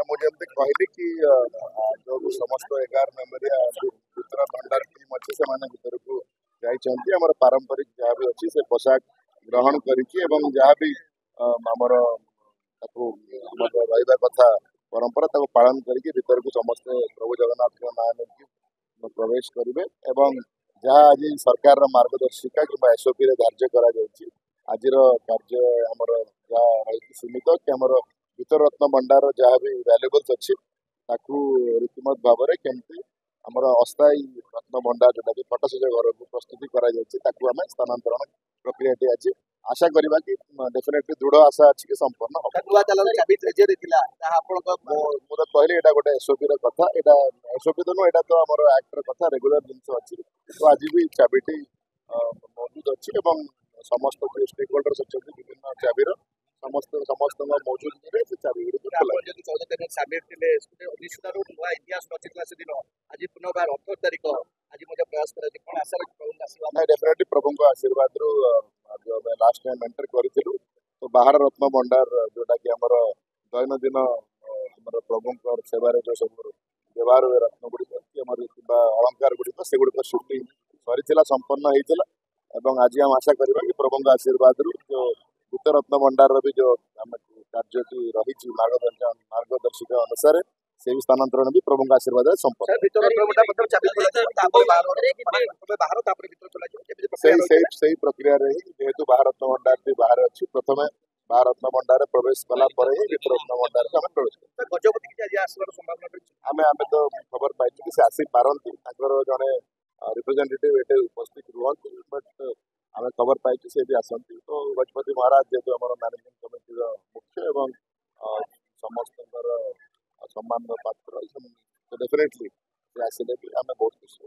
ना मुझे कहली कि जो समस्त 11 मेमोरिया वितर भंडार टीम अच्छी से भर को जामर पारंपरिक जहाँ भी अच्छी से पोशाक ग्रहण करके जहाँ भी आमर रहा कथा परंपरा पालन करके भीतर को समस्ते प्रभु जगन्नाथ ना लेकिन प्रवेश करेंगे जहाँ आज सरकार मार्गदर्शिका कि एसओपी धार्य कर आज कार्य आमर जहाँ रही सीमित कि आमर भीतर रत्न भंडार जहाँ भी वैल्यूबल्स अच्छी रीतिमत भाव में केमती आमर अस्थायी रत्न भंडार जोटा कि फटसज घर को प्रस्तुति आम स्थानांतरण प्रक्रिया आज आशा करवा कि डेफिनेटली दृढ़ आशा अच्छी कि संपन्न हम मुझे कहली यहाँ गोटे एसओपी कथा यहाँ एसओपी तो नुह तो आम एक्टर कथा रेगुलर जिन अच्छी तो आज भी चाबिटी मौजूद अच्छी समस्त जो स्टेक होल्डर्स अच्छा विभिन्न चाबीर समस्त समस्त मौजूद से चाबी डेफिनेटली प्रभु आशीर्वाद रू जो लास्ट टाइम एंटर करूँ तो बाहर रत्न भंडार जोटा कि आमर दैनंदिन प्रभु सेवार जो सब व्यवहार हुए रत्न गुड़िक अलंकार गुड़िक से गुड़िक सुटिंग सरी संपन्न होता आज हम आशा करवा कि प्रभु आशीर्वाद रू जो भीतर रत्न भंडार भी जो कार्य रही मार्गदर्शिका अनुसार से भी स्थानांतरण भी प्रभु आशीर्वाद संपन्न प्रक्रिया जेहेतु बाहर रत्न भंडार भी बाहर अच्छी प्रथम बाहर रत्न भंडार प्रवेश कला भीतर रत्न भंडार आम प्रवेश आम तो खबर पाई कि से आसी पारती जड़े रिप्रेजेंटेटिव ये उपस्थित रुहति बट आम खबर पाई से भी आसती तो गजपति महाराज जेहतु आम मैनेजिंग कमिटी मुख्य एवं समस्त सम्मान पात्र डेफिनेटली आसिले भी आम बहुत खुशी।